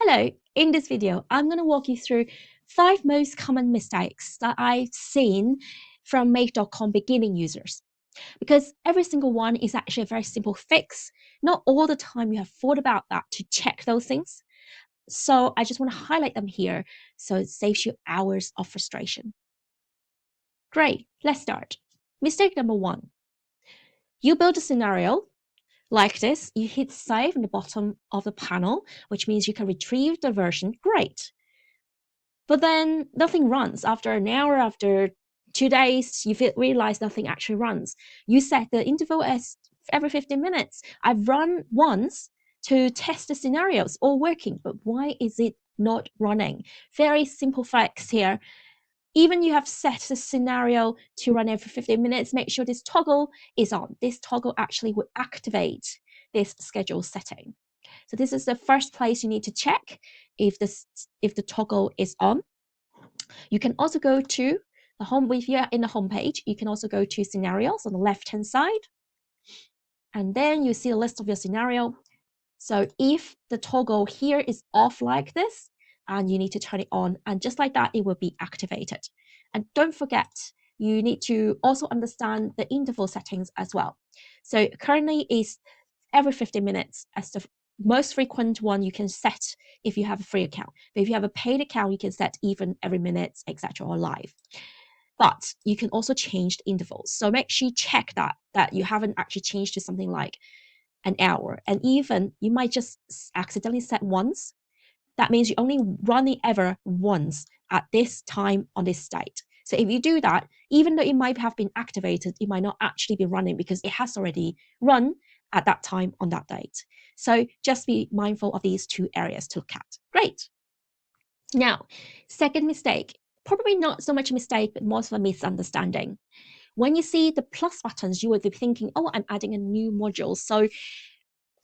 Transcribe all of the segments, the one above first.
Hello, in this video, I'm going to walk you through 5 most common mistakes that I've seen from Make.com beginning users. Because every single one is actually a very simple fix. Not all the time you have thought about that to check those things. So I just want to highlight them here so it saves you hours of frustration. Great, let's start. Mistake number 1. You build a scenario like this, you hit save in the bottom of the panel, which means you can retrieve the version. Great. But then nothing runs. After an hour, after 2 days, you realize nothing actually runs. You set the interval as every 15 minutes. I've run once to test the scenarios, all working, but why is it not running? Very simple fix here. Even you have set the scenario to run every 15 minutes, make sure this toggle is on. This toggle actually would activate this schedule setting. So this is the first place you need to check if the toggle is on. You can also go to the home. If you're in the home page, you can also go to scenarios on the left-hand side. And then you see a list of your scenario. So if the toggle here is off like this, and you need to turn it on, and just like that, it will be activated. And don't forget, you need to also understand the interval settings as well. So currently is every 15 minutes as the most frequent one you can set if you have a free account. But if you have a paid account, you can set even every minute, etc., or live. But you can also change the intervals. So make sure you check that you haven't actually changed to something like an hour. And even you might just accidentally set once. That means you only run it ever once at this time on this date. So if you do that, even though it might have been activated, it might not actually be running because it has already run at that time on that date. So just be mindful of these 2 areas to look at. Great. Now, second mistake, probably not so much a mistake, but more of a misunderstanding. When you see the plus buttons, you would be thinking, oh, I'm adding a new module. So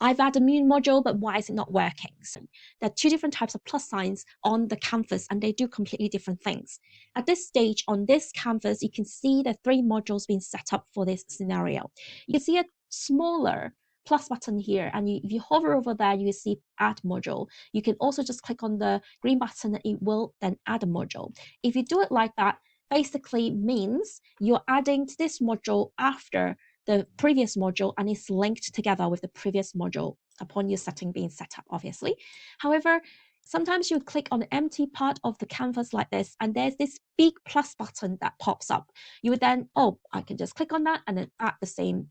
I've added a new module, but why is it not working? So there are 2 different types of plus signs on the canvas, and they do completely different things. At this stage on this canvas, you can see the 3 modules being set up for this scenario. You can see a smaller plus button here, and if you hover over there, you see add module. You can also just click on the green button and it will then add a module. If you do it like that, basically means you're adding to this module after the previous module and is linked together with the previous module upon your setting being set up, obviously. However, sometimes you click on the empty part of the canvas like this, and there's this big plus button that pops up. You would then, oh, I can just click on that and then add the same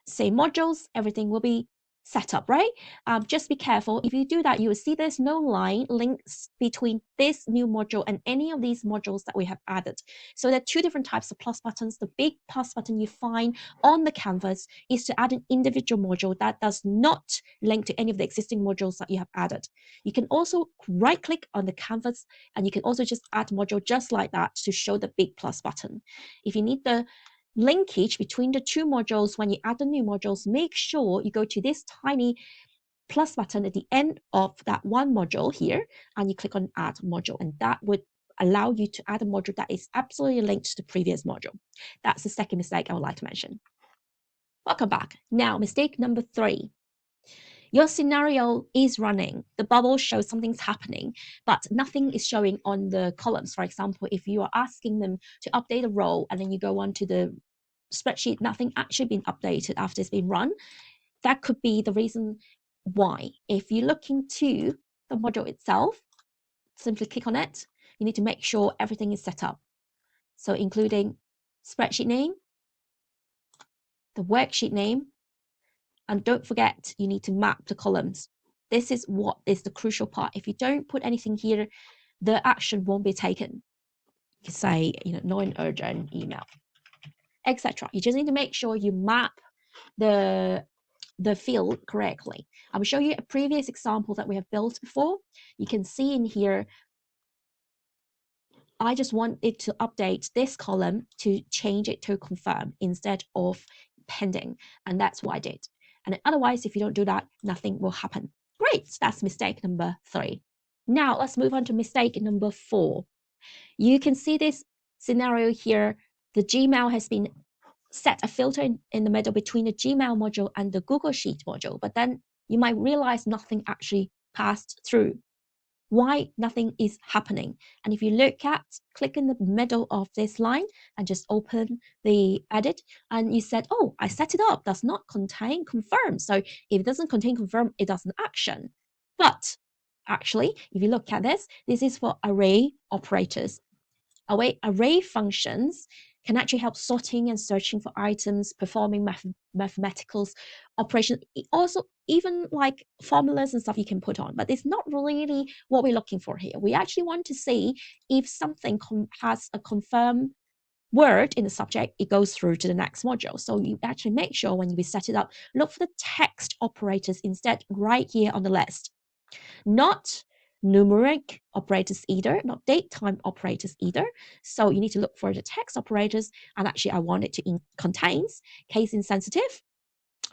modules. Everything will be set up, right? Just be careful. If you do that, you will see there's no line links between this new module and any of these modules that we have added. So there are 2 different types of plus buttons. The big plus button you find on the canvas is to add an individual module that does not link to any of the existing modules that you have added. You can also right click on the canvas and you can also just add module just like that to show the big plus button. If you need the linkage between the 2 modules, when you add the new modules, make sure you go to this tiny plus button at the end of that one module here, and you click on add module, and that would allow you to add a module that is absolutely linked to the previous module. That's the second mistake I would like to mention. Welcome back. Now, mistake number 3. Your scenario is running. The bubble shows something's happening, but nothing is showing on the columns. For example, if you are asking them to update a row and then you go on to the spreadsheet, nothing actually been updated after it's been run, that could be the reason why. If you look into the module itself, simply click on it. You need to make sure everything is set up. So including spreadsheet name, the worksheet name, and don't forget, you need to map the columns. This is what is the crucial part. If you don't put anything here, the action won't be taken. You can say, non-urgent email, etc. You just need to make sure you map the field correctly. I will show you a previous example that we have built before. You can see in here, I just want it to update this column to change it to confirm instead of pending. And that's what I did. And otherwise, if you don't do that, nothing will happen. Great, that's mistake number 3. Now let's move on to mistake number 4. You can see this scenario here. The Gmail has been set a filter in the middle between the Gmail module and the Google Sheet module, but then you might realize nothing actually passed through. Why nothing is happening? And if you click in the middle of this line and just open the edit, and you said, oh, I set it up, does not contain confirm. So if it doesn't contain confirm, it doesn't action. But actually, if you look at this is for array operators. Array functions can actually help sorting and searching for items, performing mathematical operations, also even like formulas and stuff you can put on, but it's not really what we're looking for here. We actually want to see if something has a confirmed word in the subject, it goes through to the next module. So you actually make sure when you set it up, look for the text operators instead right here on the list. Not numeric operators either, not date time operators either. So you need to look for the text operators, and actually I want it to contains case insensitive,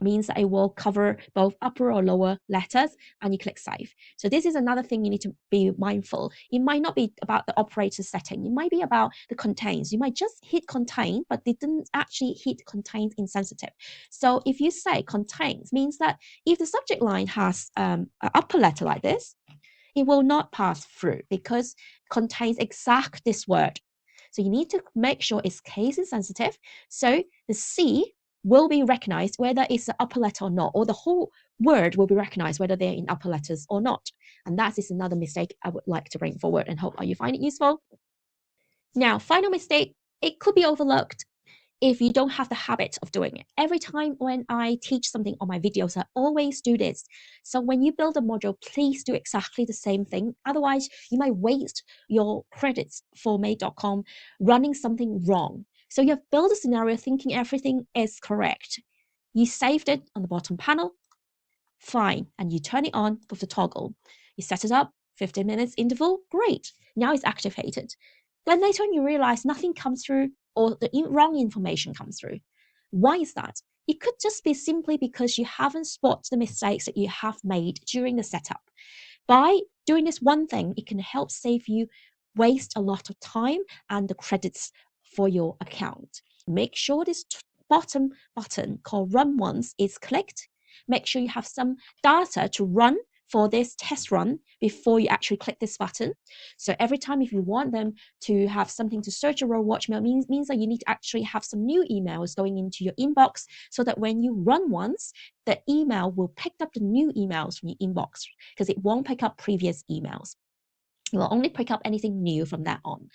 means that it will cover both upper or lower letters, and you click save. So this is another thing you need to be mindful. It might not be about the operator setting. It might be about the contains. You might just hit contain, but they didn't actually hit contains insensitive. So if you say contains, means that if the subject line has an upper letter like this, it will not pass through because contains exact this word. So you need to make sure it's case insensitive. So the C will be recognized whether it's the upper letter or not, or the whole word will be recognized whether they're in upper letters or not. And that is another mistake I would like to bring forward and hope you find it useful. Now, final mistake, it could be overlooked if you don't have the habit of doing it. Every time when I teach something on my videos, I always do this. So when you build a module, please do exactly the same thing. Otherwise, you might waste your credits for Made.com running something wrong. So you have built a scenario thinking everything is correct. You saved it on the bottom panel, fine, and you turn it on with the toggle. You set it up, 15 minutes interval, great. Now it's activated. Then later on you realize nothing comes through or the wrong information comes through. Why is that? It could just be simply because you haven't spotted the mistakes that you have made during the setup. By doing this one thing, it can help save you waste a lot of time and the credits for your account. Make sure this bottom button called Run Once is clicked. Make sure you have some data to run for this test run before you actually click this button. So every time if you want them to have something to search or watch mail, means that you need to actually have some new emails going into your inbox so that when you run once, the email will pick up the new emails from your inbox because it won't pick up previous emails. It will only pick up anything new from that on.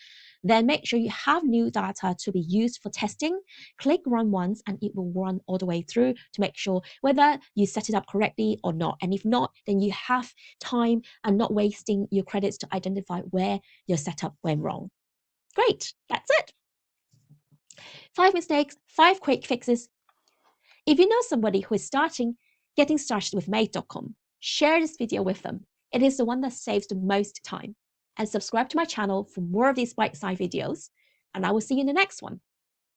Then make sure you have new data to be used for testing. Click run once and it will run all the way through to make sure whether you set it up correctly or not. And if not, then you have time and not wasting your credits to identify where your setup went wrong. Great, that's it. 5 mistakes, 5 quick fixes. If you know somebody who is getting started with Made.com, share this video with them. It is the one that saves the most time. And subscribe to my channel for more of these bite-sized videos, and I will see you in the next one.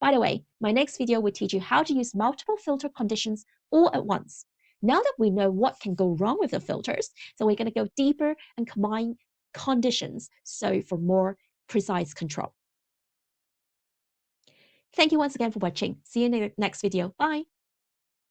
By the way, my next video will teach you how to use multiple filter conditions all at once. Now that we know what can go wrong with the filters, so we're going to go deeper and combine conditions so for more precise control. Thank you once again for watching. See you in the next video. Bye.